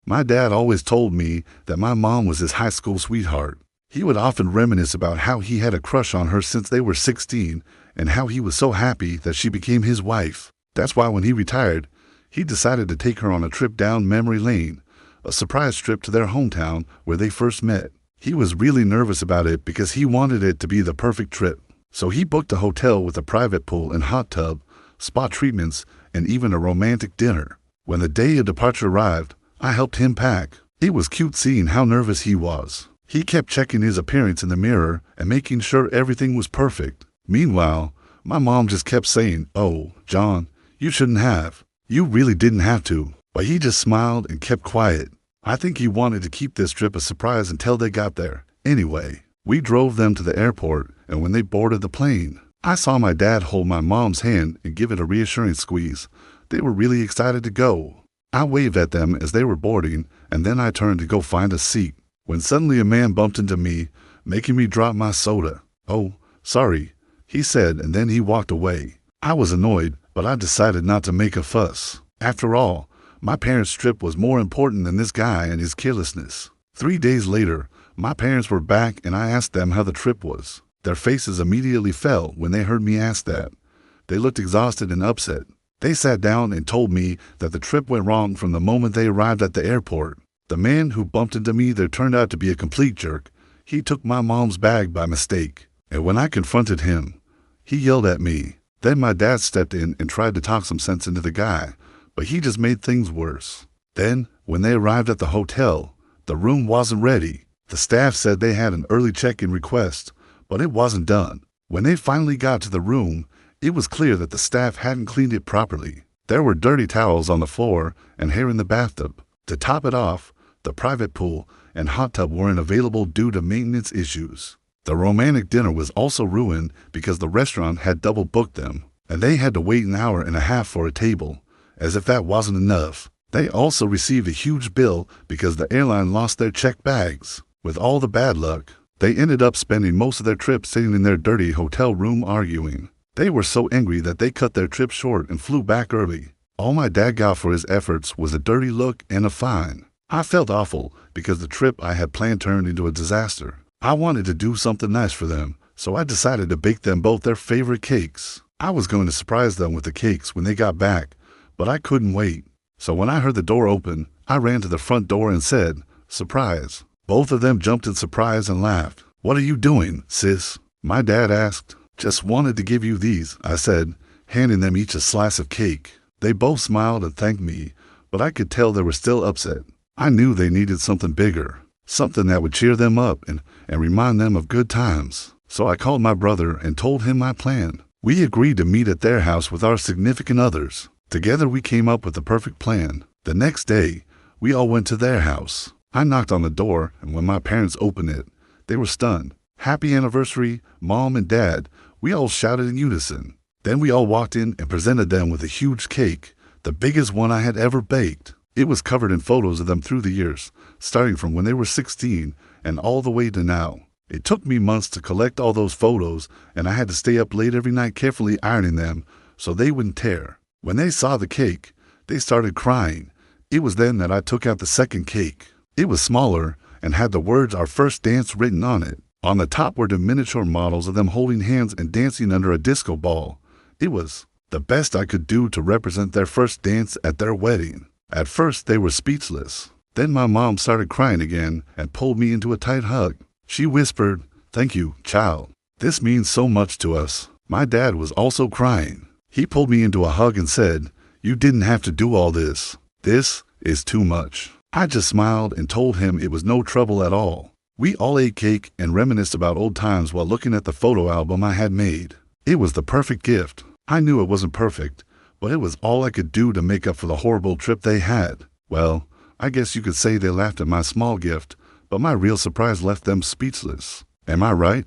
My dad always told me that my mom was his high school sweetheart. He would often reminisce about how he had a crush on her since they were 16 and how he was so happy that she became his wife. That's why when he retired, he decided to take her on a trip down memory lane, a surprise trip to their hometown where they first met. He was really nervous about it because he wanted it to be the perfect trip. So he booked a hotel with a private pool and hot tub, spa treatments, and even a romantic dinner. When the day of departure arrived, I helped him pack. It was cute seeing how nervous he was. He kept checking his appearance in the mirror and making sure everything was perfect. Meanwhile, my mom just kept saying, "Oh, John, you shouldn't have. You really didn't have to." But he just smiled and kept quiet. I think he wanted to keep this trip a surprise until they got there. Anyway, we drove them to the airport, and when they boarded the plane, I saw my dad hold my mom's hand and give it a reassuring squeeze. They were really excited to go. I waved at them as they were boarding, and then I turned to go find a seat, when suddenly a man bumped into me, making me drop my soda. "Oh, sorry," he said, and then he walked away. I was annoyed, but I decided not to make a fuss. After all, my parents' trip was more important than this guy and his carelessness. 3 days later, my parents were back and I asked them how the trip was. Their faces immediately fell when they heard me ask that. They looked exhausted and upset. They sat down and told me that the trip went wrong from the moment they arrived at the airport. The man who bumped into me there turned out to be a complete jerk. He took my mom's bag by mistake. And when I confronted him, he yelled at me. Then my dad stepped in and tried to talk some sense into the guy, but he just made things worse. Then, when they arrived at the hotel, the room wasn't ready. The staff said they had an early check-in request, but it wasn't done. When they finally got to the room, it was clear that the staff hadn't cleaned it properly. There were dirty towels on the floor and hair in the bathtub. To top it off, the private pool and hot tub weren't available due to maintenance issues. The romantic dinner was also ruined because the restaurant had double booked them, and they had to wait an hour and a half for a table. As if that wasn't enough, they also received a huge bill because the airline lost their checked bags. With all the bad luck, they ended up spending most of their trip sitting in their dirty hotel room arguing. They were so angry that they cut their trip short and flew back early. All my dad got for his efforts was a dirty look and a fine. I felt awful because the trip I had planned turned into a disaster. I wanted to do something nice for them, so I decided to bake them both their favorite cakes. I was going to surprise them with the cakes when they got back, but I couldn't wait. So when I heard the door open, I ran to the front door and said, "Surprise." Both of them jumped in surprise and laughed. "What are you doing, sis?" my dad asked. "Just wanted to give you these," I said, handing them each a slice of cake. They both smiled and thanked me, but I could tell they were still upset. I knew they needed something bigger, something that would cheer them up and remind them of good times. So I called my brother and told him my plan. We agreed to meet at their house with our significant others. Together we came up with the perfect plan. The next day, we all went to their house. I knocked on the door, and when my parents opened it, they were stunned. "Happy anniversary, Mom and Dad," we all shouted in unison. Then we all walked in and presented them with a huge cake, the biggest one I had ever baked. It was covered in photos of them through the years, starting from when they were 16 and all the way to now. It took me months to collect all those photos, and I had to stay up late every night carefully ironing them so they wouldn't tear. When they saw the cake, they started crying. It was then that I took out the second cake. It was smaller and had the words "Our First Dance" written on it. On the top were the miniature models of them holding hands and dancing under a disco ball. It was the best I could do to represent their first dance at their wedding. At first, they were speechless. Then my mom started crying again and pulled me into a tight hug. She whispered, "Thank you, child. This means so much to us." My dad was also crying. He pulled me into a hug and said, "You didn't have to do all this. This is too much." I just smiled and told him it was no trouble at all. We all ate cake and reminisced about old times while looking at the photo album I had made. It was the perfect gift. I knew it wasn't perfect, but it was all I could do to make up for the horrible trip they had. Well, I guess you could say they laughed at my small gift, but my real surprise left them speechless. Am I right?